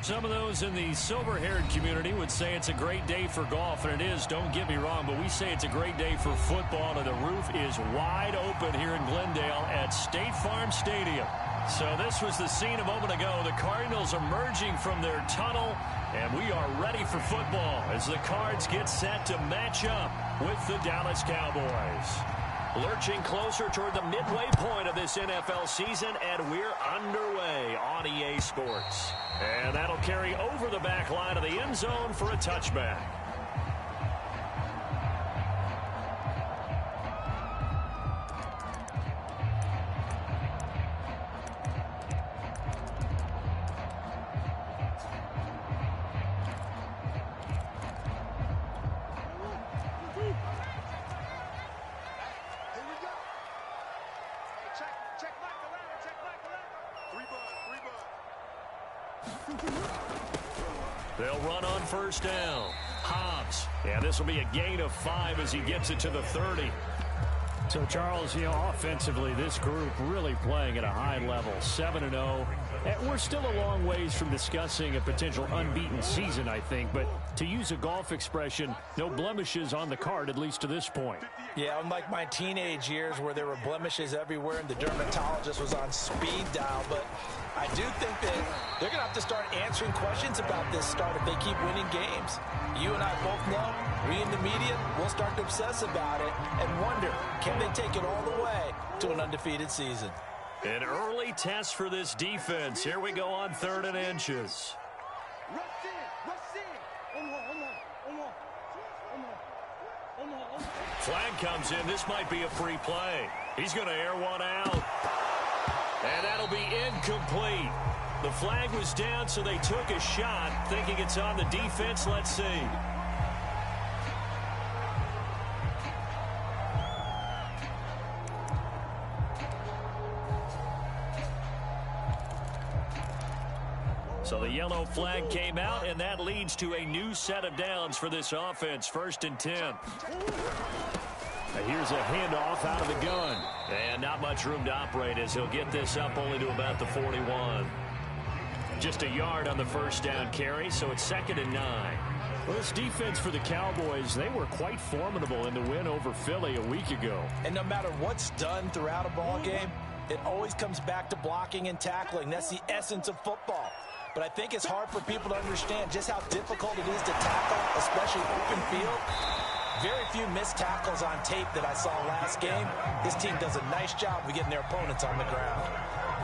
Some of those in the silver-haired community would say it's a great day for golf, and it is, don't get me wrong, but we say it's a great day for football, and the roof is wide open here in Glendale at State Farm Stadium. So this was the scene a moment ago. The Cardinals emerging from their tunnel, and we are ready for football as the Cards get set to match up with the Dallas Cowboys. Lurching closer toward the midway point of this NFL season, and we're underway on EA Sports. And that'll carry over the back line of the end zone for a touchback. They'll run on first down. Hobbs. And this will be a gain of 5 as he gets it to the 30. So, Charles, offensively, this group really playing at a high level, 7-0. And we're still a long ways from discussing a potential unbeaten season, I think. But to use a golf expression, no blemishes on the card, at least to this point. Yeah, unlike my teenage years where there were blemishes everywhere and the dermatologist was on speed dial. But I do think that they're going to have to start answering questions about this start if they keep winning games. You and I both know, we in the media, will start to obsess about it and wonder, can they take it all the way to an undefeated season? An early test for this defense. Here we go on 3rd and inches. Flag comes in. This might be a free play. He's going to air one out. And that'll be incomplete. The flag was down, so they took a shot, thinking it's on the defense. Let's see. So the yellow flag came out, and that leads to a new set of downs for this offense. 1st and 10. Here's a handoff out of the gun. And not much room to operate as he'll get this up only to about the 41. Just a yard on the first down carry, so it's 2nd and 9. Well, this defense for the Cowboys, they were quite formidable in the win over Philly a week ago. And no matter what's done throughout a ball game, it always comes back to blocking and tackling. That's the essence of football. But I think it's hard for people to understand just how difficult it is to tackle, especially open field. Very few missed tackles on tape that I saw last game. This team does a nice job of getting their opponents on the ground.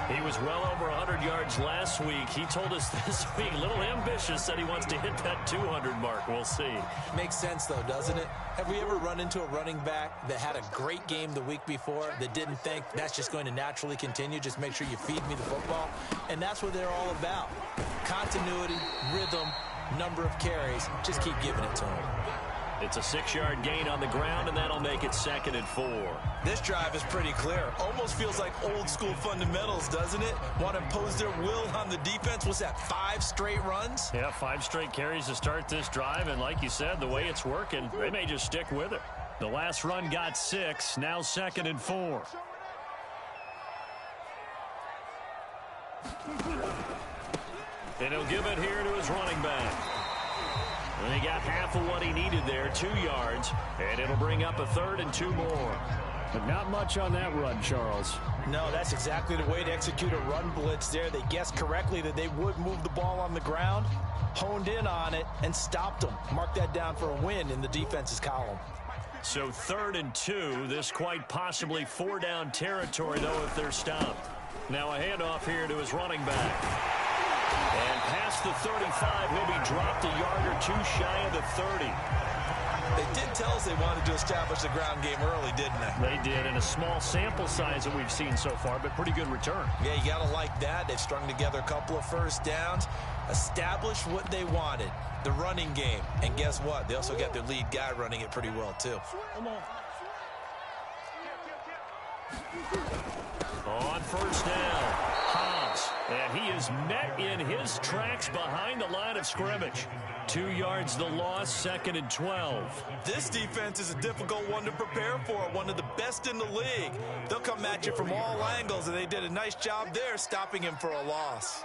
He was well over 100 yards last week. He told us this week, a little ambitious, said he wants to hit that 200 mark. We'll see. Makes sense, though, doesn't it? Have we ever run into a running back that had a great game the week before that didn't think that's just going to naturally continue? Just make sure you feed me the football. And that's what they're all about. Continuity, rhythm, number of carries. Just keep giving it to them. It's a 6-yard gain on the ground, and that'll make it 2nd and 4. This drive is pretty clear. Almost feels like old-school fundamentals, doesn't it? Want to impose their will on the defense. What's that, 5 straight runs? Yeah, 5 straight carries to start this drive, and like you said, the way it's working, they may just stick with it. The last run got 6, now 2nd and 4. And he'll give it here to his running back. And he got half of what he needed there, 2 yards, and it'll bring up a 3rd and 2 more. But not much on that run, Charles. No, that's exactly the way to execute a run blitz there. They guessed correctly that they would move the ball on the ground, honed in on it, and stopped them. Mark that down for a win in the defense's column. So 3rd and 2, this quite possibly 4-down territory, though, if they're stopped. Now a handoff here to his running back. And past the 35, he'll be dropped a yard or 2 shy of the 30. They did tell us they wanted to establish the ground game early, didn't they? They did, in a small sample size that we've seen so far, but pretty good return. Yeah, you got to like that. They've strung together a couple of first downs, established what they wanted, the running game. And guess what? They also got their lead guy running it pretty well, too. On first down, Hobbs, and he is met in his tracks behind the line of scrimmage. 2 yards the loss, 2nd and 12. This defense is a difficult one to prepare for, one of the best in the league. They'll come at you from all angles, and they did a nice job there stopping him for a loss.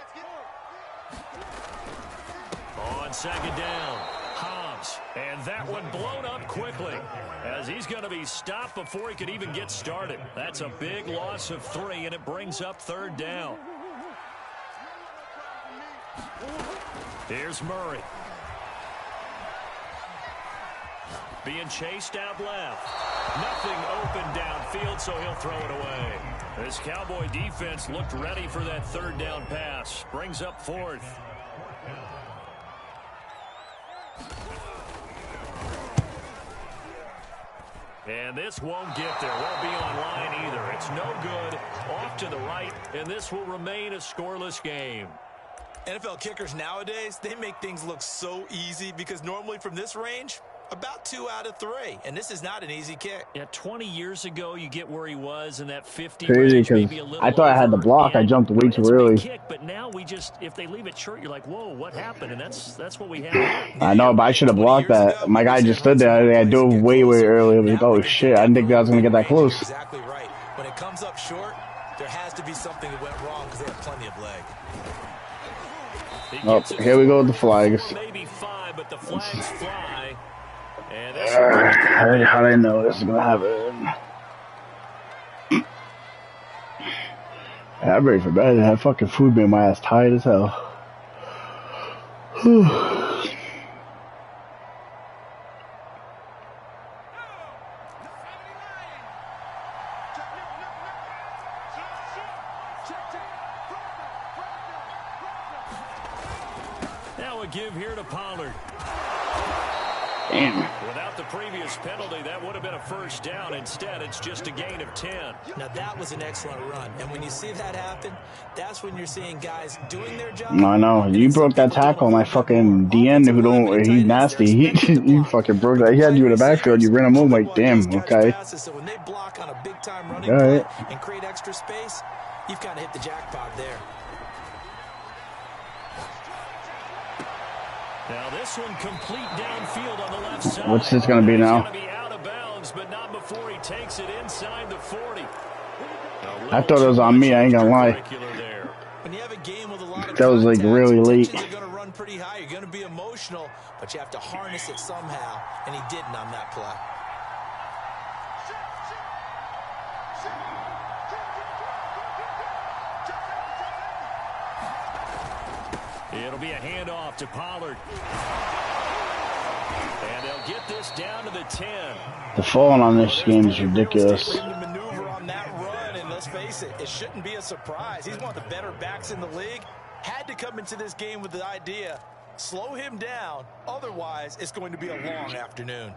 On second down, Hobbs. And that one blown up quickly as he's going to be stopped before he could even get started. That's a big loss of 3, and it brings up third down. Here's Murray. Being chased out left. Nothing open downfield, so he'll throw it away. This Cowboy defense looked ready for that third down pass. Brings up 4th. And this won't get there. Won't be on line either. It's no good. Off to the right, and this will remain a scoreless game. NFL kickers nowadays, they make things look so easy because normally from this range, about 2 out of 3. And this is not an easy kick. Yeah, 20 years ago, you get where he was in that 50 crazy range, maybe a because little I thought I had the block. I jumped way too early. Kick, but now we just, if they leave it short, you're like, whoa, what happened? And that's what we have. I know, but I should have blocked that. My guy just stood there. I dove way early. I was like, oh shit, I didn't think I was gonna get that close. Exactly right. When it comes up short, there has to be something that went wrong because they have plenty of leg. Oh, here we go with the flags. Maybe 5, but the flags fly. And how did I know this is gonna happen? I'm ready for bed. I had fucking food made my ass tired as hell. Now a give here to Pollard. Damn. Without the previous penalty, that would have been a first down. Instead, it's just a gain of 10. Now, that was an excellent run. And when you see that happen, that's when you're seeing guys doing their job. No, I know. You broke that tackle on my fucking DN who don't, he's nasty. You fucking broke that. He had you in the backfield. You ran him over like, damn, okay. So when they block on a big-time running play and create extra space, you've kind of hit the jackpot there. Now this one complete downfield on the left side. What's this going to be now? It's going to be out of bounds, but not before he takes it inside the 40. I thought it was on me. I ain't gonna lie. When you have a game with a lot of that was like really late. You're going to run pretty high. You're going to be emotional, but you have to harness it somehow, and he didn't on that play. It'll be a handoff to Pollard. And they'll get this down to the 10. The falling on this game is ridiculous. Maneuver on that run, and let's face it, it shouldn't be a surprise. He's one of the better backs in the league. Had to come into this game with the idea, slow him down. Otherwise, it's going to be a long afternoon.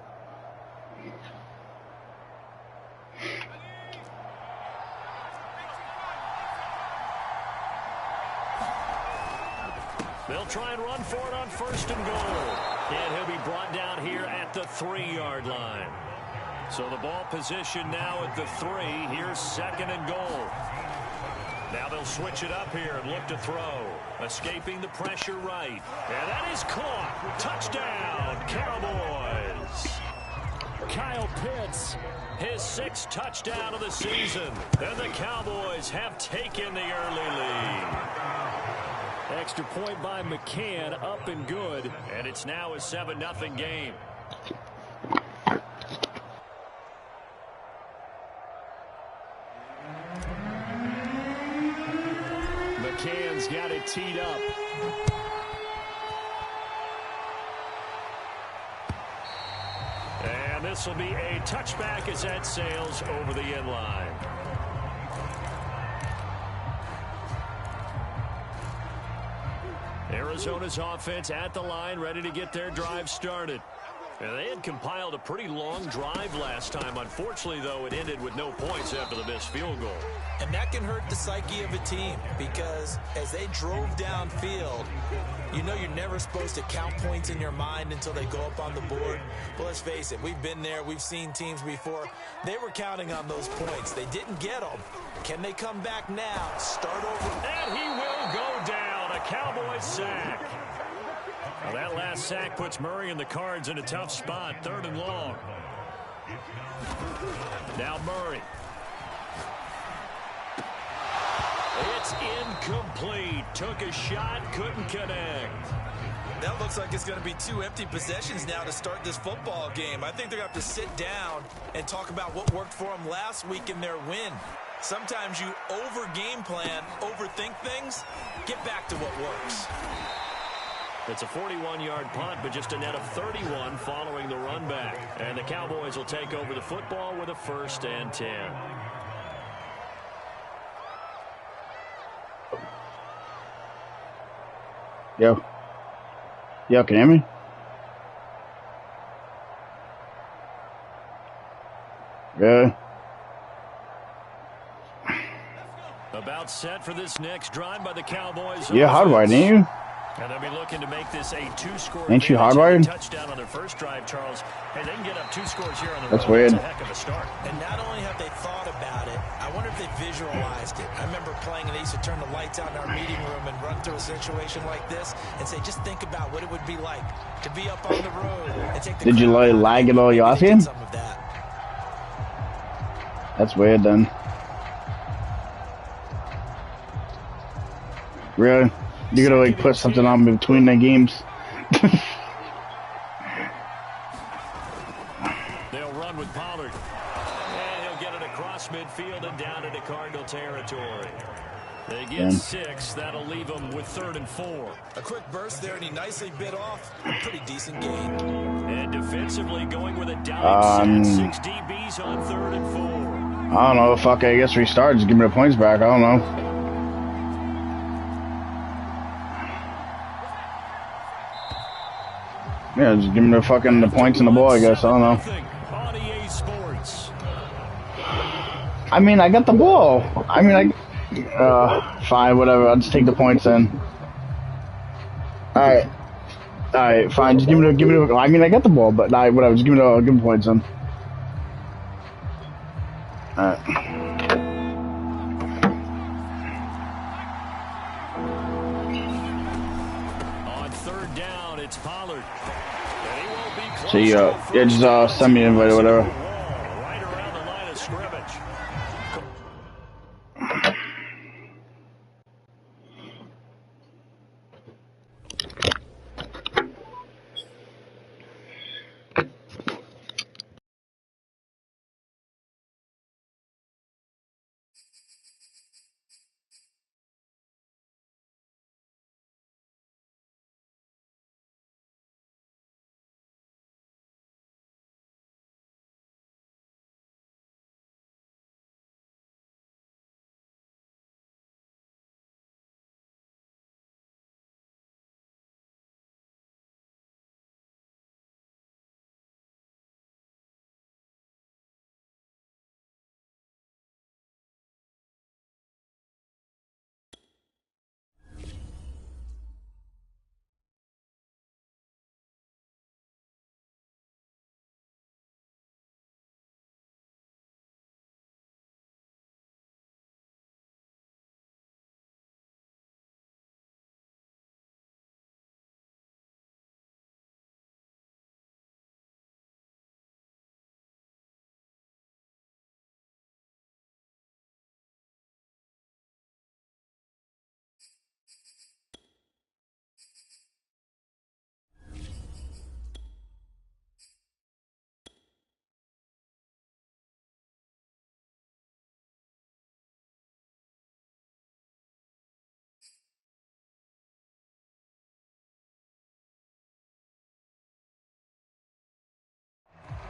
They'll try and run for it on 1st and goal. And he'll be brought down here at the 3-yard line. So the ball position now at the 3. Here's 2nd and goal. Now they'll switch it up here and look to throw. Escaping the pressure right. And that is caught. Touchdown, Cowboys. Kyle Pitts, his 6th touchdown of the season. And the Cowboys have taken the early lead. Extra point by McCann, up and good. And it's now a 7-0 game. McCann's got it teed up. And this will be a touchback as that sails over the end line. Arizona's offense at the line, ready to get their drive started. And they had compiled a pretty long drive last time. Unfortunately, though, it ended with no points after the missed field goal. And that can hurt the psyche of a team because as they drove downfield, you know you're never supposed to count points in your mind until they go up on the board. But let's face it, we've been there. We've seen teams before. They were counting on those points. They didn't get them. Can they come back now? Start over. And he will go down. A Cowboys sack. Well, that last sack puts Murray and the Cards in a tough spot. 3rd and long. Now Murray. It's incomplete. Took a shot, couldn't connect. That looks like it's going to be 2 empty possessions now to start this football game. I think they're going to have to sit down and talk about what worked for them last week in their win. Sometimes you over-game plan, overthink things, get back to what works. It's a 41-yard punt, but just a net of 31 following the run back. And the Cowboys will take over the football with a 1st and 10. Yo. Yo, can you hear me? Yeah. About set for this next drive by the Cowboys. Yeah, hardwired, ain't you? And they'll be looking to make this a 2-score Ain't you hardwired? touchdown on their first drive, Charles. Hey, they can get up 2 scores here on the That's road. weird. That's a heck of a start. And not only have they thought about it, I wonder if they visualized it. I remember playing and they used to turn the lights out in our meeting room and run through a situation like this and say, just think about what it would be like to be up on the road and take the Did you lag it all you off him? some of that. That's weird then. Really? You gotta like put something on between the games. They'll run with Pollard. And he'll get it across midfield and down into Cardinal territory. They get 6. That'll leave them with 3rd and 4. A quick burst there, and he nicely bit off. A pretty decent gain. And defensively going with a dime set. 6 DBs on 3rd and 4. I don't know. Fuck, I guess restart. Just give me the points back. I don't know. Yeah, just give me the fucking points and the ball, I guess. I don't know. I mean, I got the ball. I mean, fine, whatever. I'll just take the points then. Alright. Alright, fine. Just give me the, I mean, I got the ball, but whatever. Just give me the points then. Alright. On 3rd down, it's Pollard. So yeah, just send me an invite or whatever. Right around the line of scrimmage.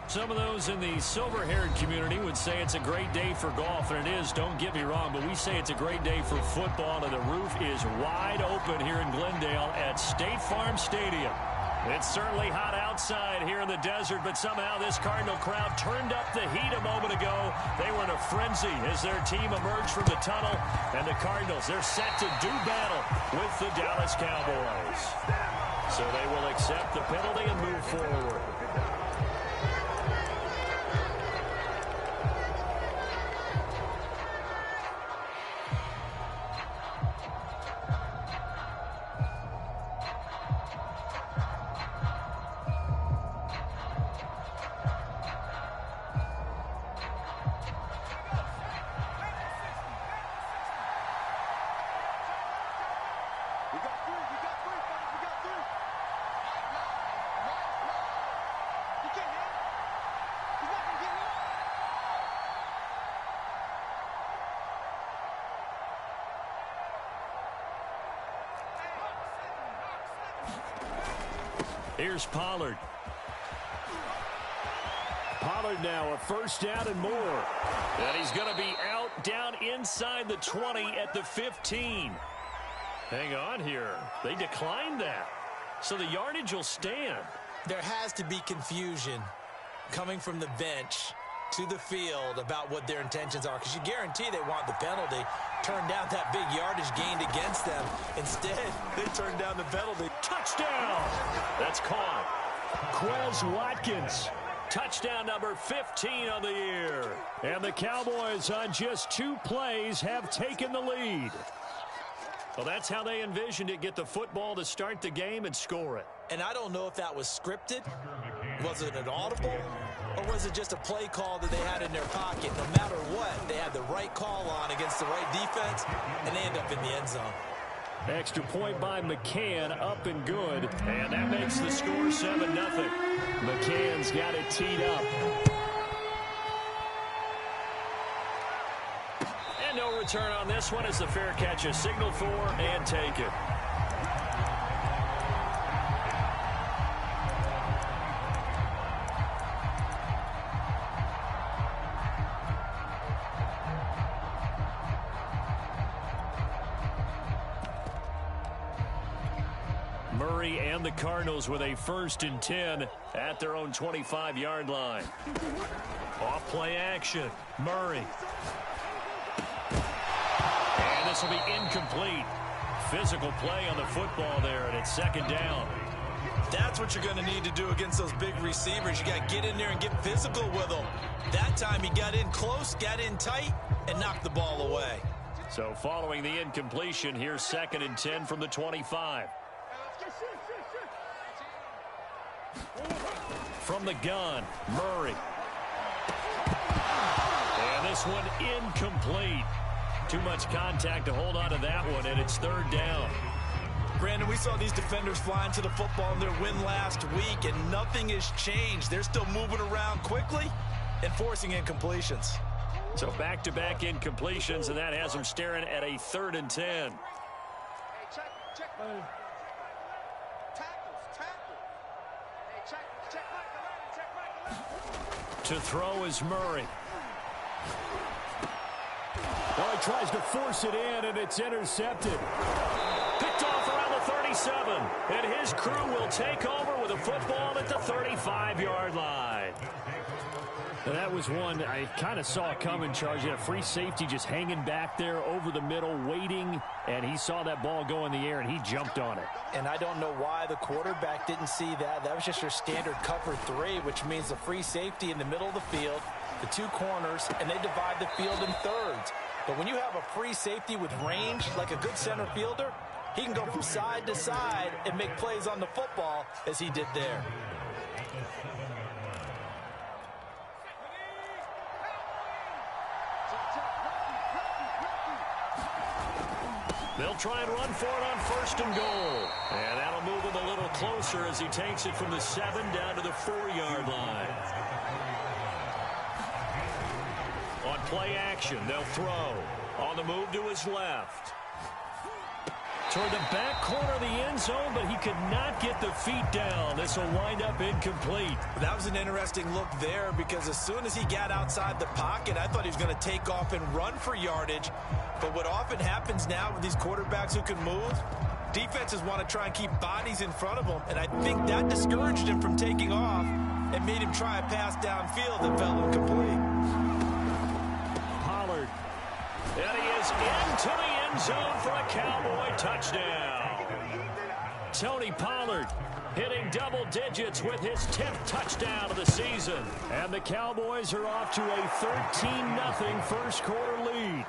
Some of those in the silver-haired community would say it's a great day for golf, and it is, don't get me wrong, but we say it's a great day for football, and the roof is wide open here in Glendale at State Farm Stadium. It's certainly hot outside here in the desert, but somehow this Cardinal crowd turned up the heat a moment ago. They were in a frenzy as their team emerged from the tunnel, and the Cardinals, they're set to do battle with the Dallas Cowboys. So they will accept the penalty and move forward. Here's Pollard. Pollard now a first down and more. And he's going to be out down inside the 20 at the 15. Hang on here. They declined that. So the yardage will stand. There has to be confusion coming from the bench to the field about what their intentions are, because you guarantee they want the penalty. Turned down that big yardage gained against them. Instead, they turned down the penalty. Touchdown! That's caught. Quez Watkins. Touchdown number 15 on the year. And the Cowboys on just 2 plays have taken the lead. Well, that's how they envisioned it. Get the football to start the game and score it. And I don't know if that was scripted. Was it an audible? Or was it just a play call that they had in their pocket? No matter what, they had the right call on against the right defense, and they end up in the end zone. Extra point by McCann, up and good. And that makes the score 7-0. McCann's got it teed up. And no return on this one as the fair catch is signaled for and taken. Murray and the Cardinals with a 1st and 10 at their own 25-yard line. Off play action. Murray. And this will be incomplete. Physical play on the football there, and it's 2nd down. That's what you're going to need to do against those big receivers. You got to get in there and get physical with them. That time he got in close, got in tight, and knocked the ball away. So following the incompletion, here's 2nd and 10 from the 25. From the gun, Murray. And this one incomplete. Too much contact to hold on to that one, and it's 3rd down. Brandon, we saw these defenders flying to the football in their win last week, and nothing has changed. They're still moving around quickly and forcing incompletions. So back-to-back incompletions, and that has them staring at a 3rd and 10. To throw is Murray. Well, he tries to force it in, and it's intercepted. Picked off around the 37, and his crew will take over with a football at the 35-yard line. And that was one I kind of saw coming, Charles. You had a free safety just hanging back there over the middle, waiting, and he saw that ball go in the air, and he jumped on it. And I don't know why the quarterback didn't see that. That was just your standard cover 3, which means the free safety in the middle of the field, the 2 corners, and they divide the field in thirds. But when you have a free safety with range, like a good center fielder, he can go from side to side and make plays on the football as he did there. They'll try and run for it on 1st and goal. And that'll move him a little closer as he takes it from the 7 down to the 4-yard line. On play action, they'll throw. On the move to his left. Toward the back corner of the end zone, but he could not get the feet down. This will wind up incomplete. That was an interesting look there, because as soon as he got outside the pocket, I thought he was going to take off and run for yardage. But what often happens now with these quarterbacks who can move, defenses want to try and keep bodies in front of them, and I think that discouraged him from taking off and made him try a pass downfield that fell incomplete. Pollard. And he is into the end zone for a Cowboy touchdown. Tony Pollard hitting double digits with his 10th touchdown of the season. And the Cowboys are off to a 13-0 first quarter lead.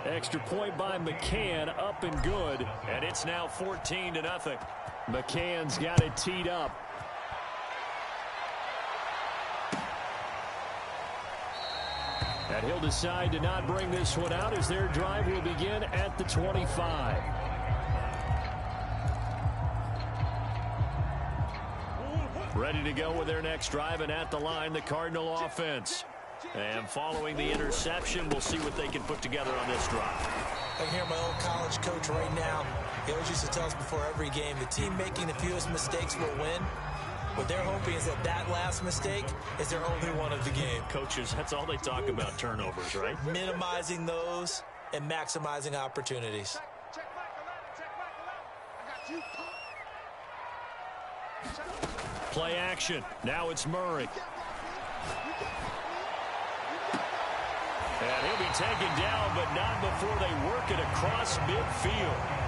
Extra point by McCann, up and good. And it's now 14-0. McCann's got it teed up. And he'll decide to not bring this one out as their drive will begin at the 25. Ready to go with their next drive, and at the line, the Cardinal offense. And following the interception, we'll see what they can put together on this drive. I can hear my old college coach right now. He always used to tell us before every game, the team making the fewest mistakes will win. What they're hoping is that last mistake is their only one of the game. Coaches, that's all they talk about, turnovers, right? Minimizing those and maximizing opportunities. Play action. Now it's Murray. And he'll be taken down, but not before they work it across midfield.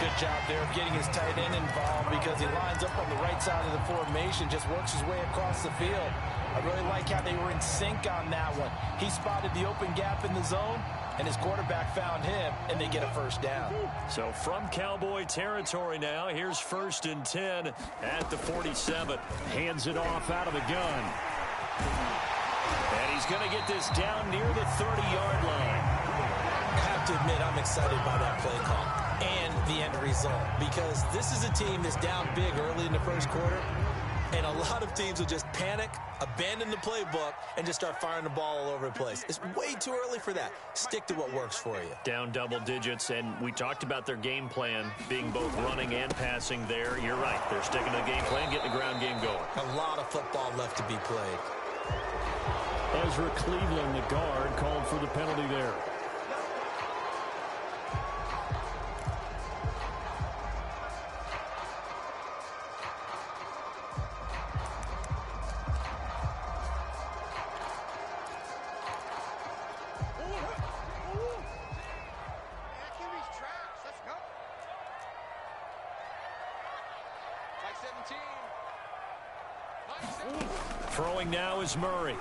Good job there of getting his tight end involved because he lines up on the right side of the formation, just works his way across the field. I really like how they were in sync on that one. He spotted the open gap in the zone, and his quarterback found him, and they get a first down. So from Cowboy territory now, here's 1st and 10 at the 47. Hands it off out of the gun. And he's going to get this down near the 30-yard line. I have to admit, I'm excited by that play call and the end result because this is a team that's down big early in the first quarter, and a lot of teams will just panic, abandon the playbook, and just start firing the ball all over the place. It's way too early for that. Stick to what works for you. Down double digits, and we talked about their game plan being both running and passing there. You're right. They're sticking to the game plan, getting the ground game going. A lot of football left to be played. Ezra Cleveland, the guard, called for the penalty there. Throwing now is Murray.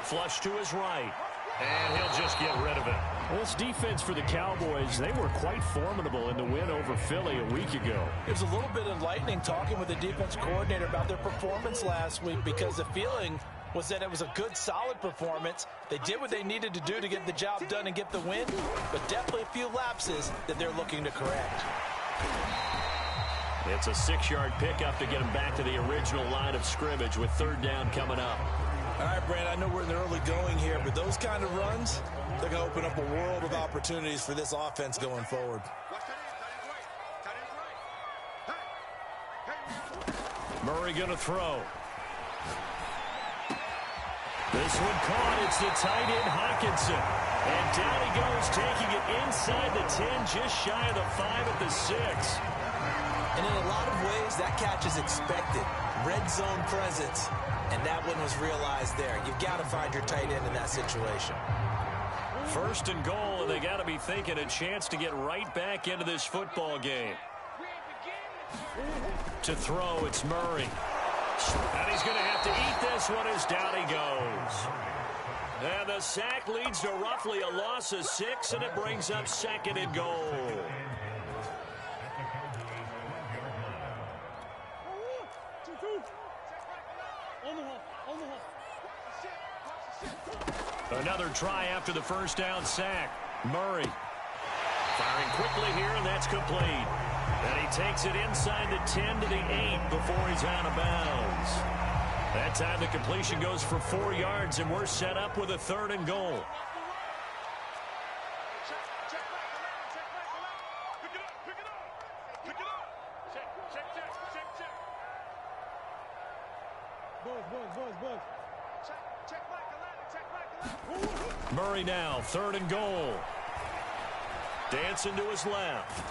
Flush to his right. And he'll just get rid of it. Well, this defense for the Cowboys, they were quite formidable in the win over Philly a week ago. It was a little bit enlightening talking with the defense coordinator about their performance last week because the feeling was that it was a good, solid performance. They did what they needed to do to get the job done and get the win, but definitely a few lapses that they're looking to correct. It's a 6-yard pickup to get them back to the original line of scrimmage with 3rd down coming up. All right, Brand, I know we're in the early going here, but those kind of runs, they're going to open up a world of opportunities for this offense going forward. Murray going to throw. This one caught. It's the tight end, Hockenson. And down he goes, taking it inside the 10, just shy of the 5 at the 6. And in a lot of ways, that catch is expected. Red zone presence. And that one was realized there. You've got to find your tight end in that situation. 1st and goal, and they got to be thinking a chance to get right back into this football game. To throw, it's Murray. And he's going to have to eat this one as down he goes. And the sack leads to roughly a loss of 6, and it brings up 2nd and goal. Another try after the 1st down sack. Murray firing quickly here, and that's complete. And he takes it inside the 10 to the 8 before he's out of bounds. That time the completion goes for 4 yards, and we're set up with a 3rd and goal. Murray now, 3rd and goal. Dancing to his left.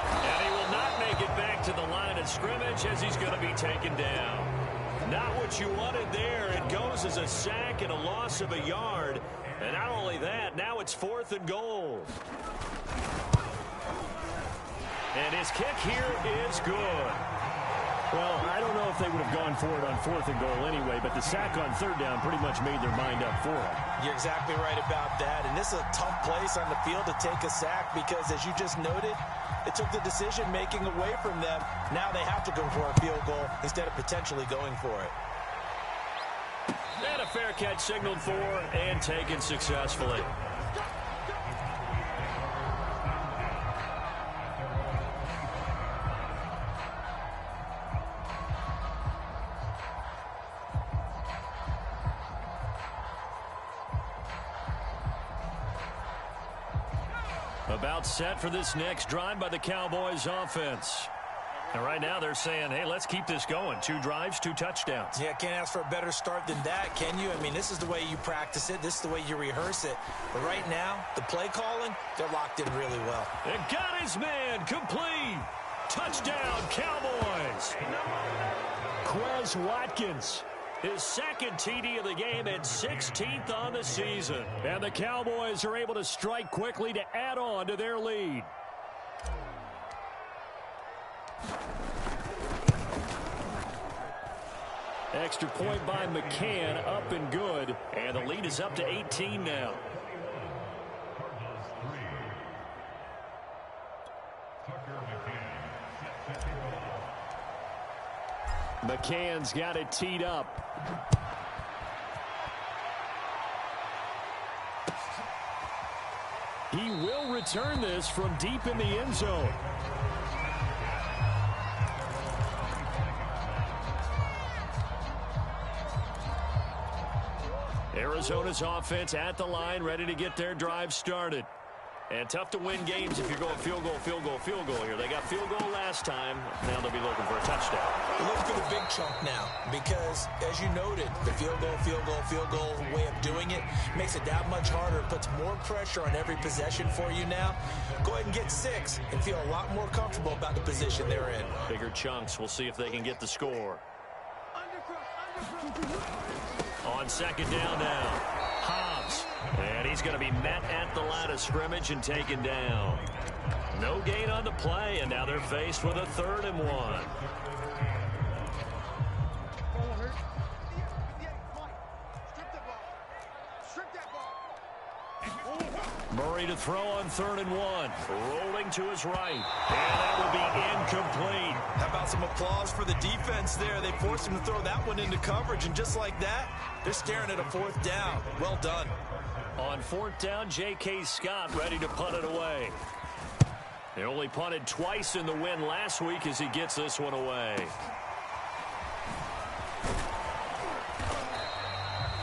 And he will not make it back to the line of scrimmage as he's going to be taken down. Not what you wanted there. It goes as a sack and a loss of a yard. And not only that, now it's 4th and goal. And his kick here is good. Well, I don't know if they would have gone for it on 4th and goal anyway, but the sack on 3rd down pretty much made their mind up for it. You're exactly right about that. And this is a tough place on the field to take a sack because, as you just noted, it took the decision-making away from them. Now they have to go for a field goal instead of potentially going for it. And a fair catch signaled for and taken successfully. About set for this next drive by the Cowboys offense. And right now they're saying, hey, let's keep this going. 2 drives, 2 touchdowns. Yeah, can't ask for a better start than that, can you? I mean, this is the way you practice it. This is the way you rehearse it. But right now, the play calling, they're locked in really well. And got his man complete. Touchdown, Cowboys. Quez Watkins, his second TD of the game and 16th on the season. And the Cowboys are able to strike quickly to add on to their lead. Extra point by McCann, up and good. And the lead is up to 18 now. McCann's got it teed up. He will return this from deep in the end zone. Arizona's offense at the line, ready to get their drive started. And tough to win games if you're going field goal, field goal, field goal here. They got field goal last time. Now they'll be looking for a touchdown. They're looking for the big chunk now because, as you noted, the field goal, field goal, field goal way of doing it makes it that much harder. It puts more pressure on every possession for you now. Go ahead and get 6 and feel a lot more comfortable about the position they're in. Bigger chunks. We'll see if they can get the score. On second down now, Hobbs. And he's going to be met at the line of scrimmage and taken down. No gain on the play, and now they're faced with a 3rd and 1. Murray to throw on 3rd and 1. Rolling to his right. And that will be incomplete. How about some applause for the defense there? They forced him to throw that one into coverage, and just like that, they're staring at a 4th down. Well done. On 4th down, J.K. Scott ready to punt it away. They only punted twice in the win last week as he gets this one away.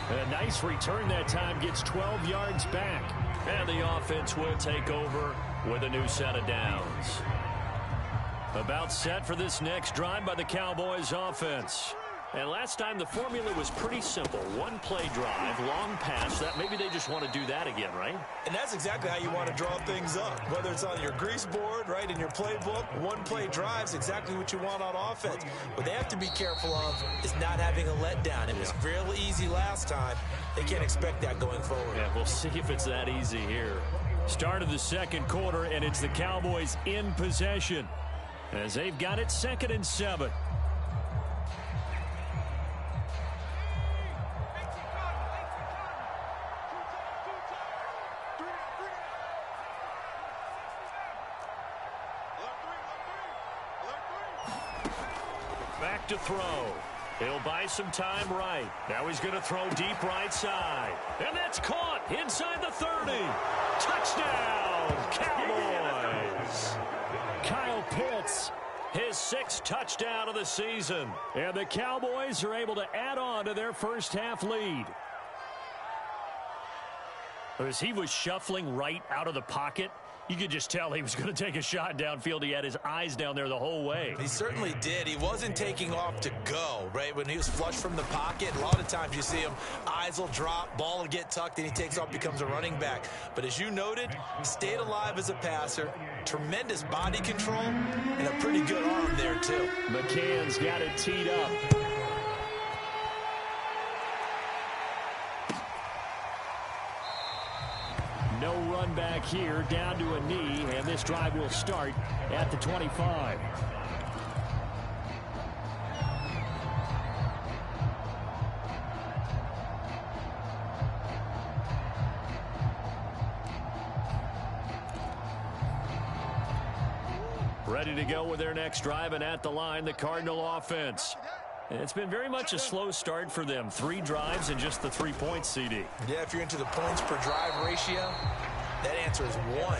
A nice return that time, gets 12 yards back. And the offense will take over with a new set of downs. About set for this next drive by the Cowboys offense. And last time the formula was pretty simple. 1 play drive, long pass. That maybe they just want to do that again, right? And that's exactly how you want to draw things up. Whether it's on your grease board, right, in your playbook, 1 play drive is exactly what you want on offense. What they have to be careful of is not having a letdown. It was real easy last time. They can't expect that going forward. Yeah, we'll see if it's that easy here. Start of the second quarter, and it's the Cowboys in possession as they've got it 2nd and 7. Back to throw. He'll buy some time right. Now he's going to throw deep right side. And that's caught inside the 30. Touchdown, Cowboys. Kyle Pitts, his 6th touchdown of the season. And the Cowboys are able to add on to their first half lead. As he was shuffling right out of the pocket, you could just tell he was going to take a shot downfield. He had his eyes down there the whole way. He certainly did. He wasn't taking off to go, right? When he was flush from the pocket, a lot of times you see him, eyes will drop, ball will get tucked, and he takes off, becomes a running back. But as you noted, he stayed alive as a passer, tremendous body control, and a pretty good arm there, too. McCann's got it teed up. No run back here, down to a knee, and this drive will start at the 25. Ready to go with their next drive, and at the line, the Cardinal offense. It's been very much a slow start for them. 3 drives and just the 3 points, CD. Yeah, if you're into the points per drive ratio, that answer is 1.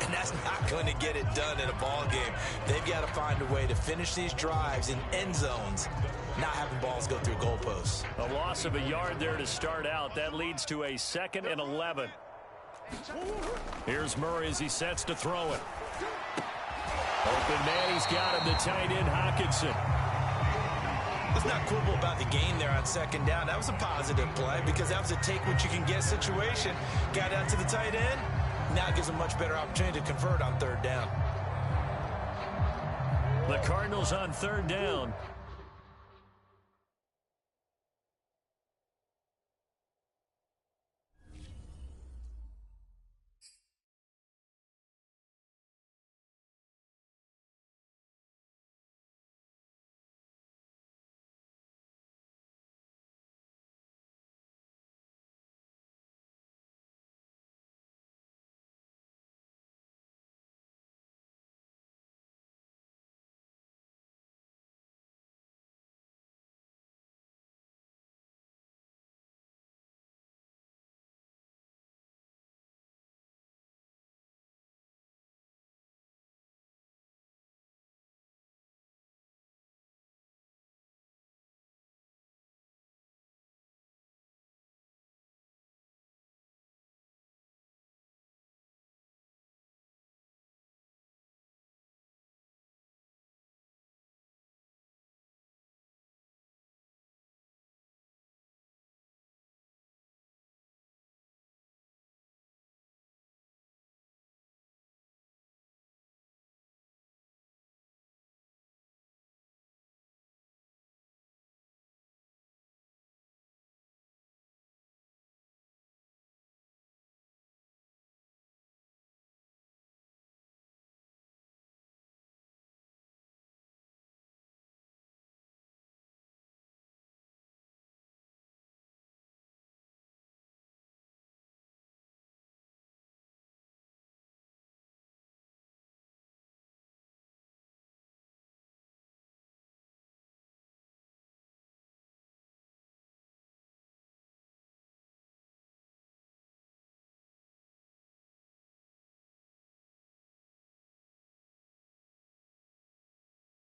And that's not going to get it done in a ball game. They've got to find a way to finish these drives in end zones, not having balls go through goalposts. A loss of a yard there to start out. That leads to a 2nd and 11. Here's Murray as he sets to throw it. Open man, he's got him, the tight end, Hockenson. Let's not quibble about the gain there on second down. That was a positive play because that was a take-what-you-can-get situation. Got out to the tight end. Now it gives a much better opportunity to convert on third down. The Cardinals on third down